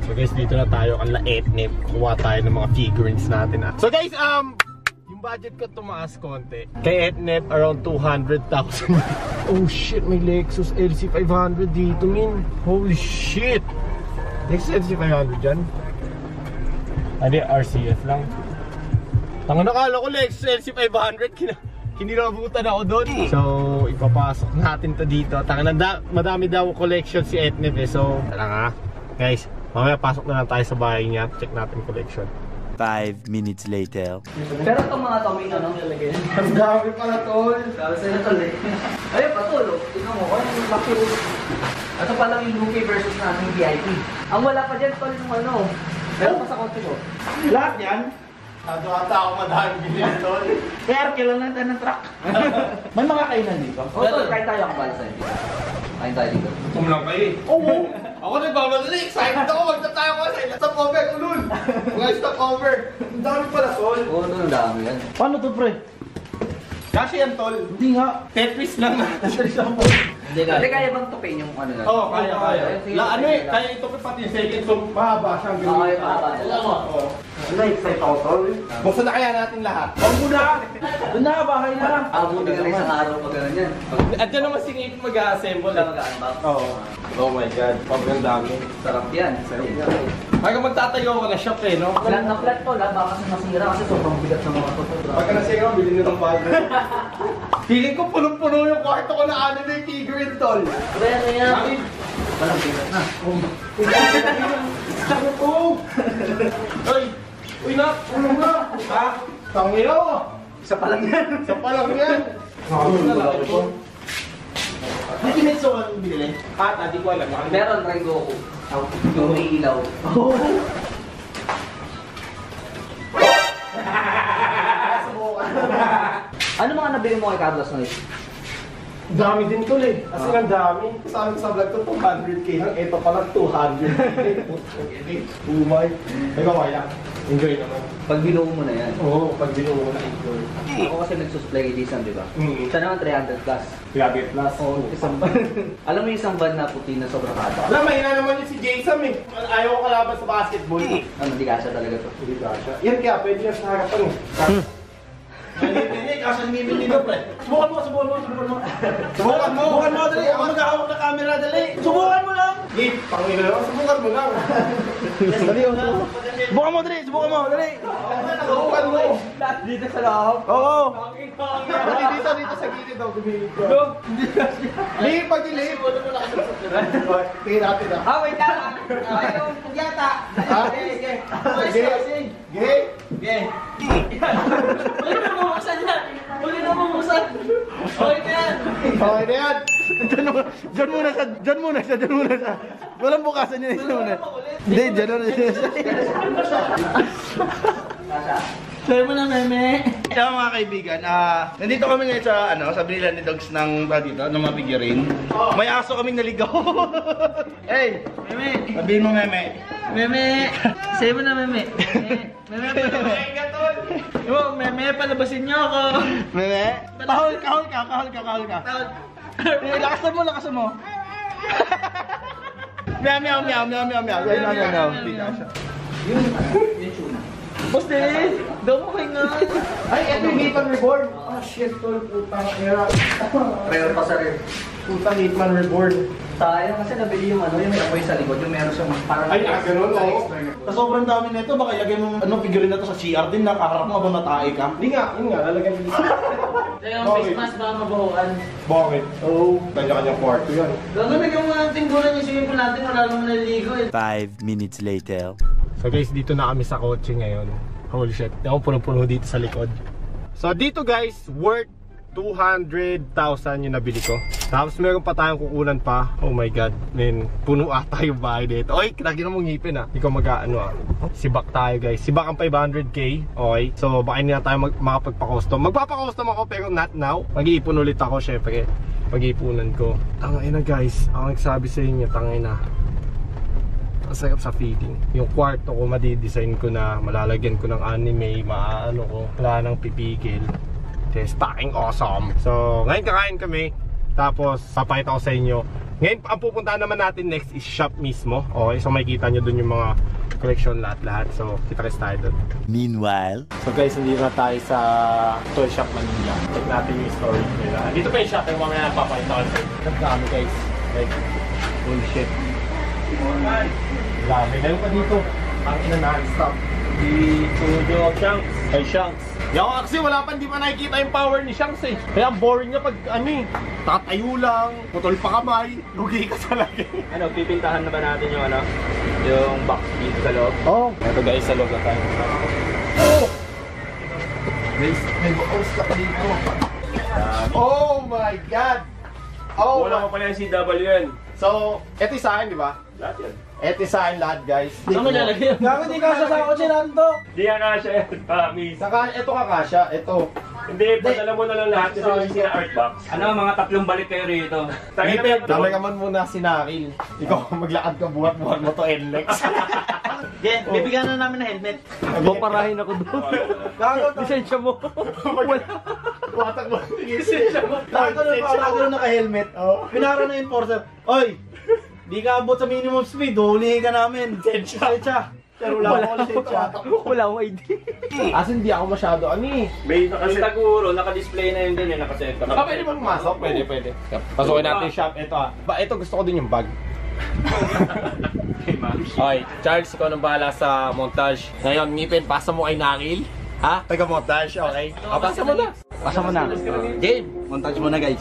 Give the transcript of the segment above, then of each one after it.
So guys, dito na tayo kan La Etnip. Kuha tayo ng mga figurines natin So guys, yung budget ko tumaas konti. Kay Etnip, around 200,000. Oh shit, may Lexus LC500 dito, min. Holy shit. Lexus LC500 dyan? Hindi, RCF lang. Tanga, nakala ko Lexus LC500. Kinilabutan ako doon. So, ipapasok natin to dito. Tanga, madami daw collection si Etnip So, tala nga. Guys, mamaya pasok na lang tayo sa bahay niya. Check natin collection. 5 minutes later. Pero itong mga tommy ano? Ang dami pala tol. Sabi sa'yo tol eh. Ayun pa tol, tingnan mo, ano yung lucky. Ito pa lang yung Lucky versus natin VIP. Ang wala pa dyan tol yung ano. Meron pa sa kotse ko. Lahat yan? Ado ata ako madami bilhin tol. Kaya kailangan tayo ng truck. May mga kainan dito. Oo tol, kahit tayo ang bala sa'yo. Kain tayo dito. Tum lang kayo eh. Oo. Ako nagmamadali. Excited ako. Magtatayo ko sa stop over. Ulul. Mga stop over. Ang dami pala tol. Oo, ang dami yan. Paano to pre? Kasi yan tol. Hindi nga. Tetris lang na. Tetris lang po. Hindi kaya bang tupin yung ano na? Oo, kaya. Ano eh, kaya ito pati yung second so mahaba siyang gawin. Okay, mahaba. Oo. Na-excite ako tol. Buksan na kaya natin lahat. Huwag mo na! Doon na, bahay na lang. Abuti ka rin sa araw pag gano'n yan. At yan naman singit mag-assemble. Wala mag-unbox. Oo. Oh my god, sobrang dami. Sarap yan. Sarap yan. Hanggang magtatayo ako na shop eh, no? Flat na flat to, baka kasi masira kasi sobrang bigat ng mga to. Pagka nasira ko, bilhin nyo ng bago. Feeling ko punong-puno yung kwarto ko na anime figurine, tol. Kaya na yan. Walang bigat na. Sabi ko! Ay! Uy na! Ulong na! Ha? Tangina ko! Isa pa lang yan. Isa pa lang yan! Nakakita ko. May Kimetsu ka nang binili? Di ko alam. Meron Rengoku. Yung may ilaw. Ano mga nabili mo kay Carlos Noyes? Dami din tol eh. Kasi ang dami. Sabi ko sa vlog ko, 200k lang. Ito pa lang 200k. Umay. Ay ba kaya? Enjoy naman. Pag binuo mo na yan. Oo, pag binuo ko na enjoy. Ako kasi nagsusplay edition, di ba? Mm. Siya naman 300 plus. Grabe plus. Oo, isang van. Alam mo yung isang van na puti na sobrang kata? Alam, mahina naman yung si Jason eh. Ayaw ko kalaban sa basketball. Ano, di kasha talaga to. Hindi ka siya. Yan kaya, pwede na sa harapan eh. Hindi, kasi ngipin dito pre. Subukan mo. Subukan mo! Subukan mo, dali. Ako mag-ahawak na camera, dali. Subukan mo lang. Gip, pangina naman. Subukan mo lang. Dali, subukan mo, dali. Subukan mo, dali. Subukan mo! Dito sa loob? Oo. Pati dito sa gilid daw, gumilid ko. Hindi, pag-ilip. Tingin natin ah. Ah, wait lang. Ayaw, pugyata. Ha? Sige. Gay? Sige. Huli na bumusan yan. Huli na bumusan. Okay na yan. Okay na yan. Diyan muna siya. Walang bukasan yun. Hindi, diyan muna siya. Sabi mo na, meme. Kaya mga kaibigan, nandito kami ngayon sa Binilan ni Dogs ng dito, ng mga figurine. May aso kaming naligaw. Hey, meme. Sabihin mo, meme. Meme. Sabi mo na, meme. Meme, meme, palabasin niyo ako. Meme? Kahol ka. Lakasan mo. Meow. Yung tuna. Boste, daw mo kayo nga. Ay, ito yung Hitman Reborn. Ah, shit, tol. Putang era. Meron pa sa rin. Putang Hitman Reborn. Sayang kasi nabili yung may apoy sa likod. Yung meron siyang parang... Ay, ganun, oo. Sa sobrang dami nito, baka ilagay mo figurine na to sa CR din, nakaharap mo habang natae ka. Hindi nga, yun nga, lalagyan mo. Yung face mask baka mabuhuan. Bakit? Oo, kanya-kanyang kwarto yan. Gagawin yung mga tinggulan yung swimming pool natin, wala naman naliligo eh. 5 minutes later. So guys, dito na kami sa kotse ngayon. Holy shit, ako punong-puno dito sa likod. So dito guys, worth 200,000 yung nabili ko. Tapos meron pa tayong kukunan pa. Oh my god, man, puno ata yung bahay dito. Oy, lagi na mong ngipin ah. Ikaw mag-ano ah. Sibak tayo guys. Sibak ang 500k. Okay, so baka hindi na tayo makapagpa-custom. Magpapa-custom ako pero not now. Mag-iipon ulit ako syempre. Pag-iipunan ko. Tangay na guys, ako nagsabi sa inyo, tangay na. Masarap sa feeling. Yung kwarto ko, madidesign ko na, malalagyan ko ng anime, maano ko, wala nang pipigil. It's fucking awesome. So, ngayon kakain kami, tapos papakita ko sa inyo Ngayon, ang pupuntahan naman natin next is shop mismo. Okay, so makikita nyo dun yung mga collection lahat-lahat. So, kita-kits tayo dun. Meanwhile, So guys, hindi na tayo sa toy shop Manila. Check natin yung story nila. Dito pa yung shop, yung mamaya napapakita ko sa'yo. Nagkami guys. Like, holy shit. Dami. Meron pa dito. Ang ina non-stop. Dito, Shanks. Ay, Shanks. Yung kasi wala pa, hindi pa nakikita yung power ni Shanks eh. Kaya ang boring niya pag ano eh. Tatayo lang, putol pa kamay, lugi ka sa lagi. Ano, pipintahan na ba natin yung ano? Yung box dito sa loob? Oh. Ito guys, sa loob na tayo. Oh! Guys, may box ka pa dito. Oh my God! Oh, Wala ko pala yung CW yan. So, eto yung sa akin, di ba? Lahat yan. Eto yung sa akin lahat, guys. Ano lalagay? Gago, di ka sa kotse nanto. Di nga kasha yan, promise. Saka, eto ka kasha, eto. Hindi, padala mo na lang lahat kasi yung sina Artbox. Ano, mga 3 balik kayo rito. Damay ka man muna si Nakil. Ikaw, maglakad ka buhat-buhat mo to NLEX. Yeah, bibigyan na namin ng helmet. Paparahin ako doon. Gago, Lisensya mo. Watak mo. Gago na naka-helmet. Pinara na enforcer. Oy! Di ka abot sa minimum speed, hulihin ka namin. Lisensya. Pero wala akong lisensya. Wala akong ID. As hindi ako masyado, ano eh. May Kasi taguro, naka-display na yun din, nakaset ka. Pwede ba pumasok? Pwede. Pasukin natin yung shop. Ito ito gusto ko din yung bag. Okay, Charles, ikaw nang bahala sa montage. Ngayon, ngipin, pasa mo kay Nakil. Ha? Taga-montage, okay? Pasa mo na. Pasa mo na. Game, montage mo na guys.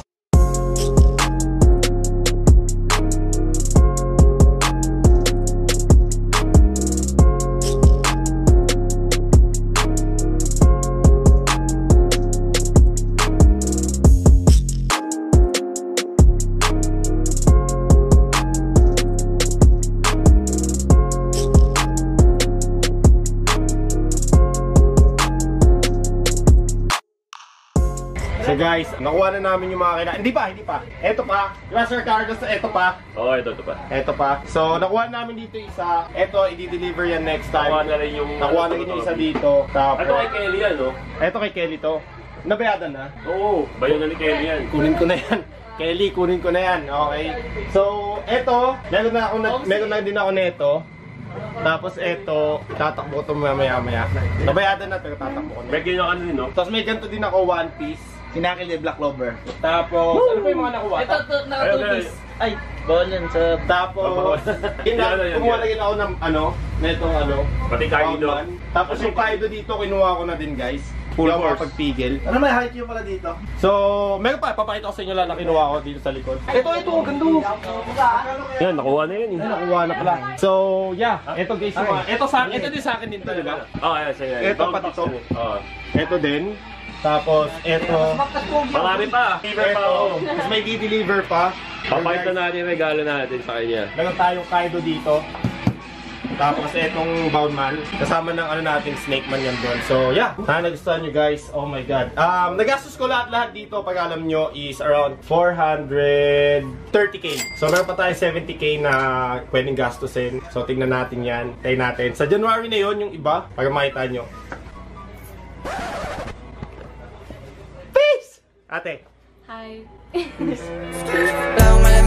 So guys, nakuha na namin yung mga kailangan. Hindi pa. Ito pa. Diba Sir Carlos, ito pa. Oo, ito pa. Ito pa. So, nakuha namin dito isa. Ito, i-deliver yan next time. Nakuha na rin yung... Nakuha na rin yung isa dito. Tapos, Ito kay Kelly yan, no? ito kay Kelly to. Nabayadan na. Oo, bayo na ni Kelly yan. Kunin ko na yan. Kelly, kunin ko na yan. Okay. So, ito, meron na din ako nito. Tapos ito, tatakbo ko mamaya-maya. Nabayadan na, pero tatakbo ko na. May ginawa ka na rin, no? Tapos may ganito din ako, one piece. Sinakil ni Black Clover. Tapos, ano pa yung mga nakuha? Ito, naka-2-piece. Ay, bolan sa... Tapos, kumuha na ako ng netong Pati Kaido. Brown man. Tapos yung Kaido dito, kinuha ko na din guys. Full force. Pagpigil. Ano may height yung pala dito? So, meron pa, papakita ko sa inyo lang na kinuha ko dito sa likod. Ito, gando. Yan, nakuha na yan eh. Nakuha na pala. So, yeah. Ito guys, ito din sa akin din to, di ba? Oo, ayan, sige. Ito pati to. Oo. Ito din. Tapos, ito. Marami pa. Deliver pa ako. Tapos may di-deliver pa. Papakita natin yung regalo natin sa kanya. Meron tayong Kaido dito. Tapos itong Boundman. Kasama ng nating Snake Man yan doon. So yeah, sana nagustuhan nyo guys. Oh my god. Nagastos ko lahat dito pag alam nyo is around 430k. So meron pa tayo 70k na pwedeng gastusin. So tingnan natin yan. Tayo natin. Sa January na yon yung iba. Para makita nyo. Peace! Ate. Hi. Blow my